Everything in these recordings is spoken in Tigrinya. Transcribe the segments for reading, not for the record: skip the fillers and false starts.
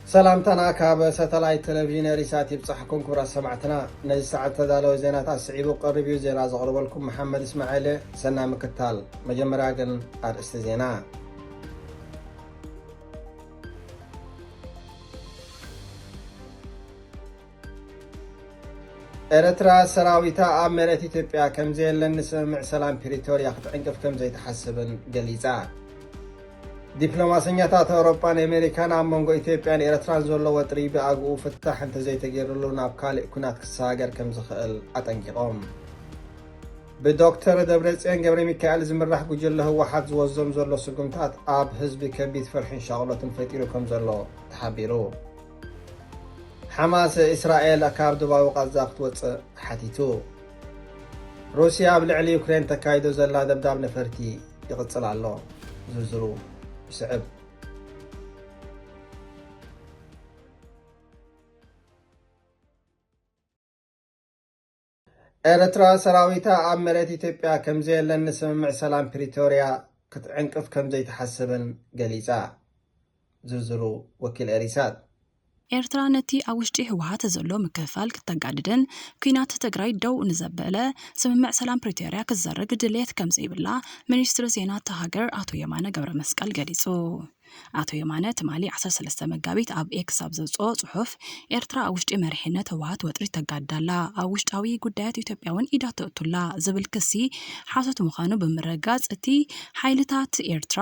سلام تناكاب ستلايت تلفزيون رسالة بصحكم كبرى سمعتنا نجي ساعة تدالو زينات السعيد وقربيو زينا زغرب لكم محمد اسماعيل سنة مكتال مجمرا قن أرست زينا إرترا سراويتا آمرت إثيوبيا كم زي لنسمع سلام بريتوريا عنقف كم زي تحسبن قليزا ዲፕሎማሰኛታት አውሮፓን አሜሪካን አመንጎ ኢትዮጵያን ኤርትራን ዘሎ ወጥሪ በአጉ ፍታሕ እንተ ዘይተገይሩሉ ናብ ካልእ ኩናት ክሰጋገር ከም ዝኽእል አጠንቂቖም ብዶክተር ደብረጽዮን ገብረ ሚካኤል ዝምራሕ ጉጅለ ህወሓት ዝወዞም ዘሎ ስጉምታት ኣብ ህዝቢ ከቢድ ፍርሕን ሻቕሎትን ፈጢሩ ከም ዘሎ ተሓቢሩ ሓማስ እስራኤል ካብ ደቡባዊ ጋዛ ክትወፅእ ሓቲቱ ሩስያ ኣብ ልዕሊ ዩክሬን ተካይዶ ዘላ ደብዳብ ነፈርቲ ይቕፅል ኣሎ ዝርዝሩ سعب ኤርትራ ሰራዊታ ኣብ መሬት ኢትዮጵያ ከም ዘየለን ስምምዕ ሰላም ፕሪቶሪያ ክትዕንቅፍ ከም ዘይተሓስብን ገሊጻ ዝርዝሩ ወኪል ኤሪሳት ኤርትራ ነቲ ኣብ ውሽጢ ህወሓት ዘሎ ምክፍፋል ክተጋድድን ኩናት ትግራይ ደው ንዘበለ ስምምዕ ሰላም ፕሪቶሪያ ክዘርግ ድሌት ከም ዘይብላ ሚኒስትር ዜና ሃገር አቶ የማነ ገብረ መስቀል ገሊጹ አቶ የማነ ትማሊ 13 መጋቢት ኣብ ኤክስ ኣብ ዘጾ ጽሑፍ ኤርትራ ኣብ ውሽጢ መሪሕነት ህወሓት ወጥሪ ተጋዳላ ኣብ ውሽጣዊ ጉዳያት ኢትዮጵያውን ኢዳተቱላ ዝብል ክሲ ሓሶት ምዃኑ ብምረጋጽ እቲ ሓይልታት ኤርትራ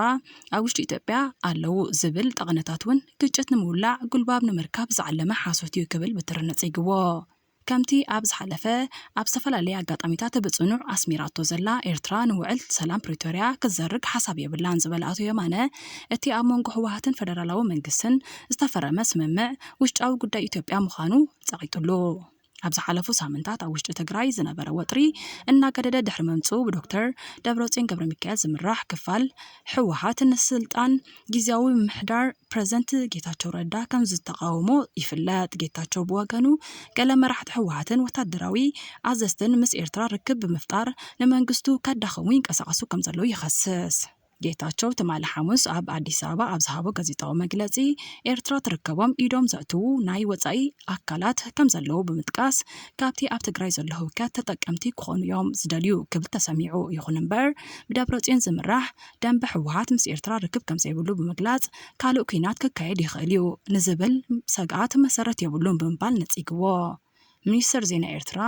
ኣብ ውሽጢ ኢትዮጵያ ኣለው ዝብል ጠቕነታትን ግጭት ንምውላዕ ጉልባብ ንምርካብ ዝዓለመ ሓሶት እዩ ክብል ብትርነጽ ይግቦ ከምቲ ኣብ ዝሓለፈ ኣብ ዝተፈላለዩ ኣጋጣሚታት ብጽኑዕ ኣስሚራቶ ዘላ ኤርትራ ንውዕል ሰላም ፕሪቶሪያ ክዘርግ ሓሳብ የብላን ዝበለ አቶ የማነ እቲ ኣብ መንጎ ህወሓትን ፌደራላዊ መንግስትን ዝተፈረመ ስምምዕ ውሽጣዊ ጉዳይ ኢትዮጵያ ምዃኑ ጸቂጡሉ ኣብ ዝሓለፉ ሳምንታት ኣብ ውሽጢ ትግራይ ዝነበረ ወጥሪ እናገደደ ድሕሪ መምጽኡ ብዶክተር ደብረጽዮን ገብረ ሚካኤል ዝምራሕ ክፋል ህወሓት ንስልጣን ጊዜያዊ ምሕዳር ፕሬዝደንት ጌታቸው ረዳ ከም ዝተቃወሞ ይፍለጥ ጌታቸው ብወገኑ ገለ መራሕቲ ህወሓትን ወታደራዊ ኣዘዝትን ምስ ኤርትራ ርክብ ብምፍጣር ንመንግስቱ ከዳኸሙ ይንቀሳቐሱ ከም ዘለዉ ይኸስስ ጌታቸው ትማሊ ሐሙስ ኣብ አዲስ አበባ ኣብ ዝሃቦ ጋዜጣዊ መግለጺ ኤርትራ ትርከቦም ኢዶም ዘእትዉ ናይ ወጻኢ አካላት ከም ዘለዉ ብምጥቃስ ካብቲ ኣብ ትግራይ ዘሎ ህውከት ተጠቀምቲ ክኾኑ እዮም ዝደልዩ ክብል ተሰሚዑ ይኹን እምበር ብደብረጽዮን ዝምራሕ ደንቢ ህወሓት ምስ ኤርትራ ርክብ ከም ዘይብሉ ብምግላጽ ካልእ ኩናት ክካየድ ይኽእል እዩ ንዝብል ሰግኣት መሰረት የብሉን ብምባል ነጺግዎ ሚኒስትር ዜና ኤርትራ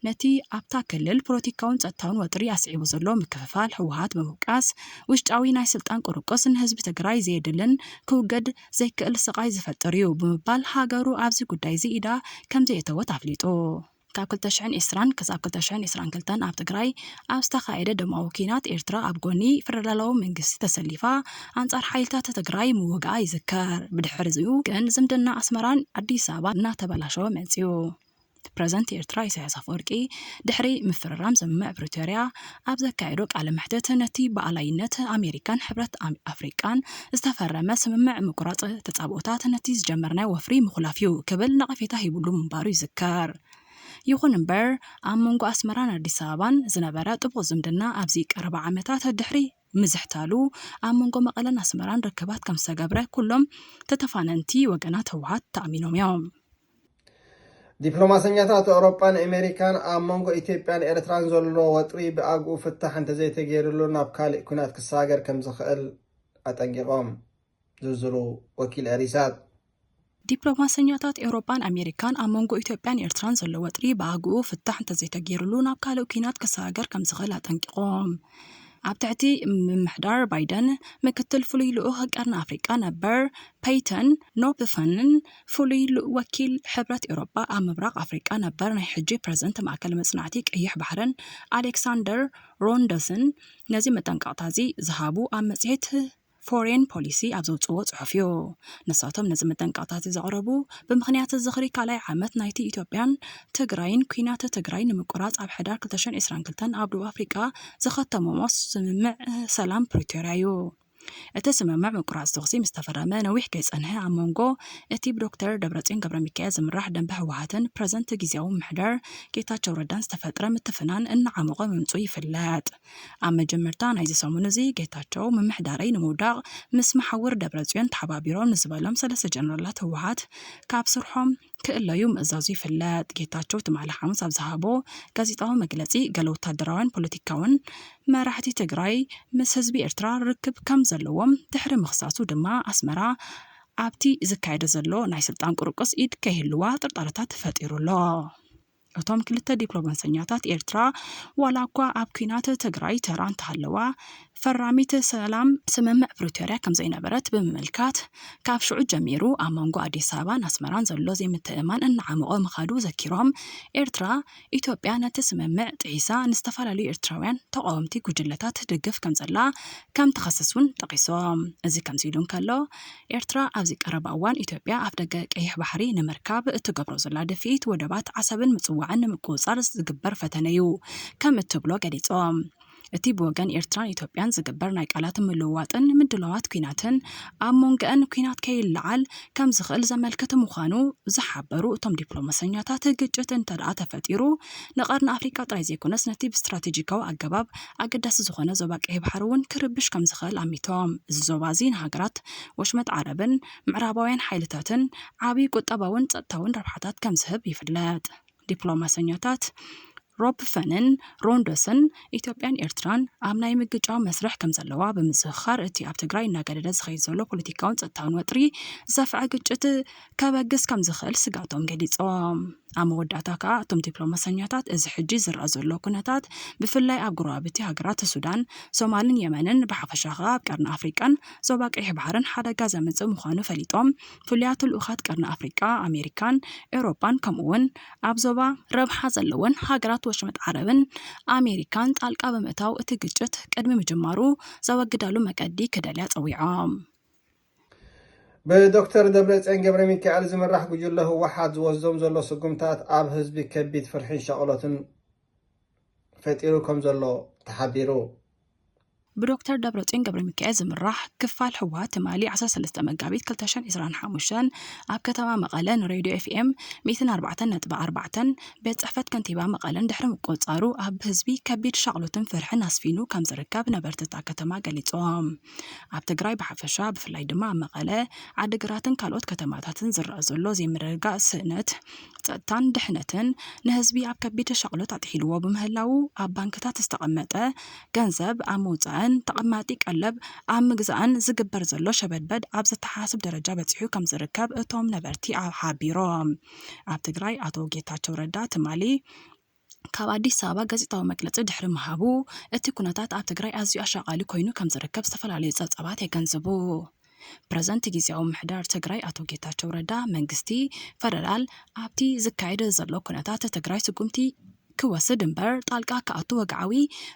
ነቲ ኣብታ ክልል ፖለቲካውን ጸጥታውን ወጥሪ ኣስዒቡ ዘሎ ምክፍፋል ህወሓት ብምውቃስ ውሽጣዊ ናይ ስልጣን ቁርቆስ ንህዝቢ ትግራይ ዘየድልን ክውገድ ዘይክእል ስቃይ ዝፈጥር እዩ ብምባል ሃገሩ ኣብዚ ጉዳይ እዚ ኢዳ ከም ዘየተወት ኣፍሊጡ ካብ 2020 ክሳብ 2022 ኣብ ትግራይ ኣብ ዝተኻየደ ደማዊ ኩናት ኤርትራ ኣብ ጎኒ ፌደራላዊ መንግስቲ ተሰሊፋ ኣንጻር ሓይልታት ትግራይ ምውጋኣ ይዝከር ብድሕሪ እዚ ግን ዝምድና ኣስመራን ኣዲስ ኣበባ እናተበላሸወ መጽኡ ፕሬዝደንት ኤርትራ ኢሳያስ አፈወርቂ ድሕሪ ምፍርራም ስምምዕ ፕሪቶሪያ ኣብ ዘካየዶ ቃለ መሕትት ነቲ በኣላይነት ኣሜሪካን ሕብረት ኣፍሪቃን ዝተፈረመ ስምምዕ ምቁራጽ ተጻብኦታት ነቲ ዝጀመርናይ ወፍሪ ምኹላፍ እዩ ክብል ነቐፌታ ሂቡሉ ምንባሩ ይዝከር ይኹን እምበር ኣብ መንጎ ኣስመራን ኣዲስ ኣበባን ዝነበረ ጥቡቕ ዝምድና ኣብዚ ቀረባ ዓመታት ድሕሪ ምዝሕታሉ ኣብ መንጎ መቐለን ኣስመራን ርክባት ከም ዝተገብረ ኩሎም ተተፋነንቲ ወገናት ህወሓት ተኣሚኖም እዮም ዲፕሎማሰኛታት አውሮፓን አሜሪካን ኣብ መንጎ ኢትዮጵያን ኤርትራን ዘሎ ወጥሪ ብኣግኡ ፍታሕ እንተ ዘይተገይሩሉ ናብ ካልእ ኩናት ክሰጋገር ከም ዝኽእል ኣጠንቂቖም ዝርዝሩ ወኪል ኤሪሳት ዲፕሎማሰኛታት አውሮፓን አሜሪካን ኣብ መንጎ ኢትዮጵያን ኤርትራን ዘሎ ወጥሪ ብኣግኡ ፍታሕ እንተ ዘይተገይሩሉ ናብ ካልእ ኩናት ክሰጋገር ከም ዝኽእል ኣጠንቂቖም ኣብ ትሕቲ ምምሕዳር ባይደን ምክትል ፍሉይ ልኡኽ ቀርኒ ኣፍሪቃ ነበር ፔይተን ኖፕፈንን ፍሉይ ወኪል ሕብረት ኤውሮጳ ኣብ ምብራቕ ኣፍሪቃ ነበር ናይ ሕጂ ፕሬዝደንት ማእከል መጽናዕቲ ቀይሕ ባሕርን ኣሌክሳንደር ሮንደስን ነዚ መጠንቀቕታ እዚ ዝሃቡ ኣብ መጽሔት ፎሬን ፖሊሲ ኣብ ዘውጽዎ ጽሑፍ እዩ ንሳቶም ነዚ መጠንቀቕታት ዘቕረቡ ብምኽንያት ዝኽሪ ካልኣይ ዓመት ናይቲ ኢትዮጵያን ትግራይን ኩናት ትግራይ ንምቁራጽ ኣብ ሕዳር 2022 ኣብ ደቡብ ኣፍሪቃ ዝኸተመሞ ስምምዕ ሰላም ፕሪቶሪያ እዩ التسممع مقراص تغسي مستفرمة نويح كيسانها عمونغو اتي بدكتور دبرتين قبل ميكاز مراح دنبه وهاتن برزنت جيزيو محدر كيتاتشو ردان استفترة متفنان ان عموغو ممصوي فلات اما جمرتان عايزي سومونزي كيتاتشو من محدارين موداغ مس محور دبرتين تحبابيرون نزبالهم سلسة جنرالات هوهات كابسرحهم كإلا يوم أزازي فلات كيتاتشو تمالي حمس أبزهابو قازيطاو مقلتي قالو تادراوان بوليتيكاون ما راحتي تقراي مس هزبي إرترا ركب كم زلوهم تحرم مخصاصو دما أسمرا عبتي زكايد زلو ناي سلطان قرقص إيد كيهلوا ترطارتات فاتيرو الله እቶም ክልተ ዲፕሎማሰኛታት ኤርትራ ዋላ እኳ ኣብ ኩናት ትግራይ ተራን ተሃለዋ ፈራሚት ሰላም ስምምዕ ፕሪቶሪያ ከም ዘይነበረት ብምምልካት ካብ ሽዑ ጀሚሩ ኣብ መንጎ ኣዲስ ኣበባን ኣስመራን ዘሎ ዘይምትእማን እናዓመቆ ምኻዱ ዘኪሮም ኤርትራ ኢትዮጵያ ነቲ ስምምዕ ጥሒሳ ንዝተፈላለዩ ኤርትራውያን ተቃወምቲ ጉጅለታት ትድግፍ ከም ዘላ ከም ተኸሰሱን ጠቂሶም እዚ ከምዚ ኢሉ እንከሎ ኤርትራ ኣብዚ ቀረባ እዋን ኢትዮጵያ ኣብ ደገ ቀይሕ ባሕሪ ንምርካብ እትገብሮ ዘላ ድፊት ወደባት ዓሰብን ምጽዋዕን ንምቁፅጻር ዝግበር ፈተነዩ ከም እትብሎ ገሊጾም እቲ ብወገን ኤርትራን ኢትዮጵያን ዝግበር ናይ ቃላት ምልውዋጥን ምድላዋት ኩናትን ኣብ መንጎአን ኩናት ከይለዓል ከም ዝኽእል ዘመልክት ምዃኑ ዝሓበሩ እቶም ዲፕሎማሰኛታት ግጭት እንተደኣ ተፈጢሩ ንቐርኒ ኣፍሪካ ጥራይ ዘይኮነስ ነቲ ብስትራቴጂካዊ ኣገባብ ኣገዳሲ ዝኾነ ዞባ ቀይሕ ባሕሪ እውን ክርብሽ ከም ዝኽእል ኣሚቶም እዚ ዞባ እዚ ንሃገራት ወሽመጥ ዓረብን ምዕራባውያን ሓይልታትን ዓብዪ ቁጠባውን ፀጥታውን ረብሓታት ከም ዝህብ ይፍለጥ ዲፕሎማሰኛታት ሮብ ፈንን ሮንዶስን ኢትዮጵያን ኤርትራን ኣብ ናይ ምግጫው መስርሕ ከም ዘለዋ ብምዝኻር እቲ ኣብ ትግራይ እናገደደ ዝኸይድ ዘሎ ፖለቲካውን ፀጥታውን ወጥሪ ዘፍዐ ግጭት ከበግስ ከም ዝኽእል ስጋቶም ገሊጾም ኣብ መወዳእታ ከዓ እቶም ዲፕሎማሰኛታት እዚ ሕጂ ዝረአ ዘሎ ኩነታት ብፍላይ ኣብ ጎረባብቲ ሃገራት ሱዳን ሶማልን የመንን ብሓፈሻ ከዓ ኣብ ቀርኒ ኣፍሪቃን ዞባ ቀይሕ ባሕርን ሓደጋ ዘምፅእ ምዃኑ ፈሊጦም ፍሉያት ልኡኻት ቀርኒ ኣፍሪቃ ኣሜሪካን ኤውሮፓን ከምኡውን ኣብ ዞባ ረብሓ ዘለወን ሃገራት ወሽመጥ ዓረብን ኣሜሪካን ጣልቃ ብምእታው እቲ ግጭት ቅድሚ ምጅማሩ ዘወግዳሉ መቀዲ ክደልያ ፀዊዖም ብዶክተር ደብረጽዮን ገብረ ሚካኤል ዝምራሕ ጉጅለ ህወሓት ዝወስዶም ዘሎ ስጉምታት ኣብ ህዝቢ ከቢድ ፍርሕን ሸቕሎትን ፈጢሩ ከም ዘሎ ተሓቢሩ بدكتور دبرتين قبل مكاز مرح كفال حوات مالي 13 مقابيت 2025 ኣብ ከተማ መቐለን ሬድዮ ኤፍኤም 104.4 ቤት ጽሕፈት ከንቲባ መቐለን ድሕሪ ምቆጻሩ ኣብ ህዝቢ ከቢድ ሸቕሎትን ፍርሕን ኣስፊኑ ከም ዝርከብ ነበርትታ ከተማ ገሊጾም ኣብ ትግራይ ብሓፈሻ ብፍላይ ድማ ኣብ መቐለ ዓዲግራትን ካልኦት ከተማታትን ዝረአ ዘሎ ዘይምርግጋእ ስእነት ፀጥታን ድሕነትን ንህዝቢ ኣብ ከቢድ ሸቕሎት ኣጥሒልዎ ብምህላው ኣብ ባንክታት ዝተቐመጠ ገንዘብ ኣብ ምውፃእ ተቐማጢ ቀለብ ኣብ ምግዛእን ዝግበር ዘሎ ሸበድበድ ኣብ ዝተሓሳስብ ደረጃ በፂሑ ከም ዝርከብ እቶም ነበርቲ ሓቢሮም ኣብ ትግራይ ኣቶ ጌታቸው ረዳ ትማሊ ካብ ኣዲስ ኣበባ ጋዜጣዊ መግለፂ ድሕሪ ምሃቡ እቲ ኩነታት ኣብ ትግራይ ኣዝዩ ኣሻቓሊ ኮይኑ ከም ዝርከብ ዝተፈላለዩ ፀብፀባት የገንዝቡ ፕሬዝዳንት ጊዜያዊ ምሕዳር ትግራይ ኣቶ ጌታቸው ረዳ መንግስቲ ፌደራል ኣብቲ ዝካየድ ዘሎ ኩነታት ትግራይ ስጉምቲ ክወስድ እምበር ጣልቃ ከኣቱ ወግዓዊ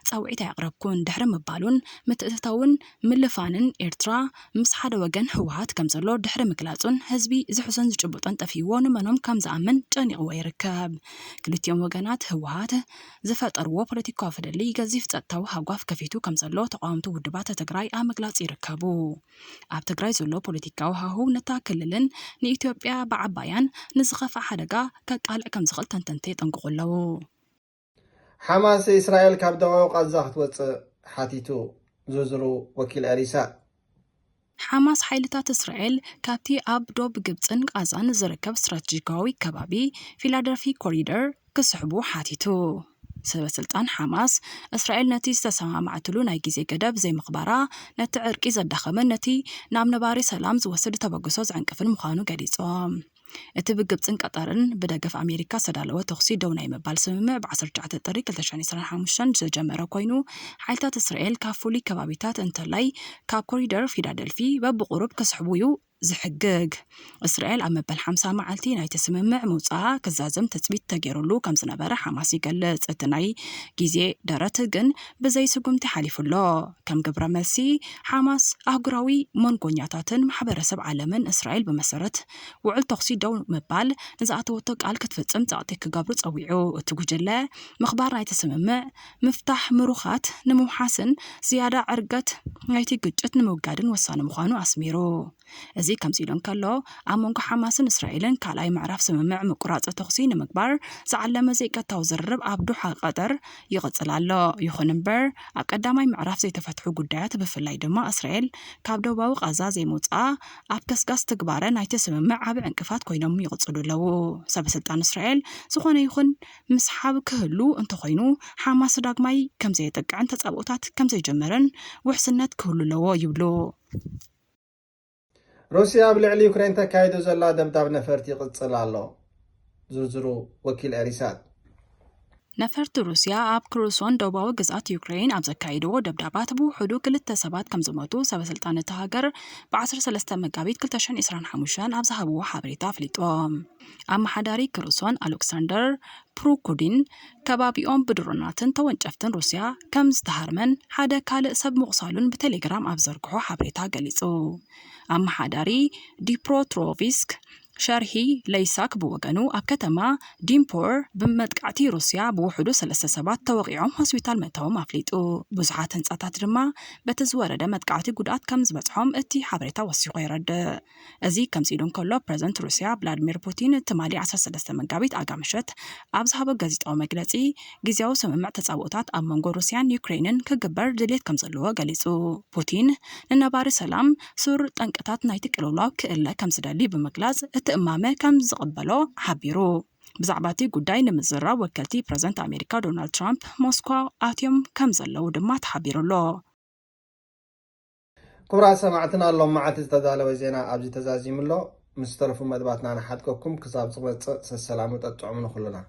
ፃውዒት ኣያቕረብኩን ድሕሪ ምባሉን ምትእትታውን ምልፋንን ኤርትራ ምስ ሓደ ወገን ህወሓት ከም ዘሎ ድሕሪ ምግላጹን ህዝቢ ዝሕዞን ዝጭብጦን ጠፊዎ ንመኖም ከም ዝኣምን ጨኒቕዎ ይርከብ ክልቲኦም ወገናት ህወሓት ዝፈጠርዎ ፖለቲካዊ ፍደሊ ገዚፍ ፀጥታዊ ሃጓፍ ከፊቱ ከም ዘሎ ተቃወምቲ ውድባት ትግራይ ኣብ ምግላጽ ይርከቡ ኣብ ትግራይ ዘሎ ፖለቲካዊ ሃሁ ነታ ክልልን ንኢትዮጵያ ብዓባያን ንዝኸፋ ሓደጋ ከቃልዕ ከም ዝኽእል ተንተንቲ የጠንቅቑ ኣለዉ حماس إسرائيل كاب دواء قزاخت وص حاتيتو زوزرو وكيل أريسا حماس حيلتات إسرائيل كابتي أب دوب جبتن قازان زركب استراتيجيكاوي كبابي فيلادلفي كوريدور كسحبو حاتيتو سبب سلطان حماس إسرائيل نتي استسمعتلو ناي جزي قدب زي مخبرة نتي عرقي زدخمن نتي نام نباري سلام زوسد تبقصوز عن كفن مخانو قديصوم እቲ ብግብፅን ቀጠርን ብደገፍ ኣሜሪካ ዝተዳለወ ተኽሲ ደው ናይ ምባል ስምምዕ ብ19 ጥሪ 2025 ዝጀመረ ኮይኑ ሓይልታት እስራኤል ካብ ፍሉይ ከባቢታት እንተላይ ካብ ኮሪደር ፊላደልፊ በብቁሩብ ክስሕቡ እዩ ዝሕግግ እስራኤል ኣብ መበል 50 መዓልቲ ናይ ተስምምዕ ምውፃእ ከዛዘም ተፅቢት ተገይሩሉ ከም ዝነበረ ሓማስ ይገልጽ እቲ ናይ ግዜ ደረት ግን ብዘይ ስጉምቲ ሓሊፉሎ ከም ግብረ መልሲ ሓማስ ኣህጉራዊ መንጎኛታትን ማሕበረሰብ ዓለምን እስራኤል ብመሰረት ውዕል ተኽሲ ደው ምባል ንዝኣተወቶ ቃል ክትፍጽም ጸቕጢ ክገብሩ ጸዊዑ እቲ ጉጅለ ምኽባር ናይ ተስምምዕ ምፍታሕ ምሩኻት ንምውሓስን ዝያዳ ዕርገት ናይቲ ግጭት ንምውጋድን ወሳኒ ምዃኑ ኣስሚሩ እዚ ከምዚ ኢሉ እንከሎ ኣብ መንጎ ሓማስን እስራኤልን ካልኣይ ምዕራፍ ስምምዕ ምቁራጽ ተኽሲ ንምግባር ዝዓለመ ዘይቀታዊ ዝርርብ ኣብ ዶሓ ቀጠር ይቕጽል ኣሎ ይኹን እምበር ኣብ ቀዳማይ ምዕራፍ ዘይተፈትሑ ጉዳያት ብፍላይ ድማ እስራኤል ካብ ደቡባዊ ቃዛ ዘይምውፃእ ኣብ ከስጋስ ትግባረ ናይቲ ስምምዕ ዓብዪ ዕንቅፋት ኮይኖም ይቕጽሉ ኣለዉ ሰበስልጣን እስራኤል ዝኾነ ይኹን ምስሓብ ክህሉ እንተኾይኑ ሓማስ ዳግማይ ከም ዘየጠቅዕን ተጻብኦታት ከም ዘይጀመረን ውሕስነት ክህሉ ኣለዎ ይብሉ روسيا بلعلي يوكرين تكايدو زلا دبداب نفرتي قصل الله زرزرو وكيل اريسات ነፈርቲ ሩስያ ኣብ ክሩሶን ደቡባዊ ግዛት ዩክሬን ኣብ ዘካይድዎ ደብዳባት ብውሕዱ ክልተ ሰባት ከም ዝሞቱ ሰበስልጣን እቲ ሃገር ብ13 መጋቢት 2025 ኣብ ዝሃብዎ ሓበሬታ ኣፍሊጦም ኣመሓዳሪ ክሩሶን ኣሌክሳንደር ፕሩኩዲን ከባቢኦም ብድሮናትን ተወንጨፍትን ሩስያ ከም ዝተሃርመን ሓደ ካልእ ሰብ ምቑሳሉን ብቴሌግራም ኣብ ዘርግሖ ሓበሬታ ገሊጹ ኣመሓዳሪ ዲፕሮትሮቪስክ ሸርሂ ለይሳክ ብወገኑ ኣብ ከተማ ዲምፖር ብመጥቃዕቲ ሩስያ ብውሕዱ 3 ሰባት ተወቂዖም ሆስፒታል መእተዎም ኣፍሊጡ ብዙሓት ህንጻታት ድማ በቲ ዝወረደ መጥቃዕቲ ጉድኣት ከም ዝበጽሖም እቲ ሓበሬታ ወሲኹ ይረድእ እዚ ከምዚ ኢሉ እንከሎ ፕረዚደንት ሩስያ ቭላድሚር ፑቲን ትማሊ 13 መጋቢት ኣጋምሸት ኣብ ዝሃበ ጋዜጣዊ መግለጺ ግዜያዊ ስምምዕ ተጻብኦታት ኣብ መንጎ ሩስያን ዩክሬንን ክግበር ድሌት ከም ዘለዎ ገሊጹ ፑቲን ንነባሪ ሰላም ሱር ጠንቅታት ናይቲ ቅልውላው ክእለ ከም ዝደሊ ብምግላጽ እማመ ከም ዝቕበሎ ሓቢሩ ብዛዕባ እቲ ጉዳይ ንምዝራብ ወከልቲ ፕረዚደንት ኣሜሪካ ዶናልድ ትራምፕ ሞስኮ ኣትዮም ከም ዘለዉ ድማ ተሓቢሩሎ كبرى سمعتنا اللهم معت استدالة وزينا أبزي تزازيم الله مسترفو مدباتنا نحدكم كساب صغير السلام وتطعمنا كلنا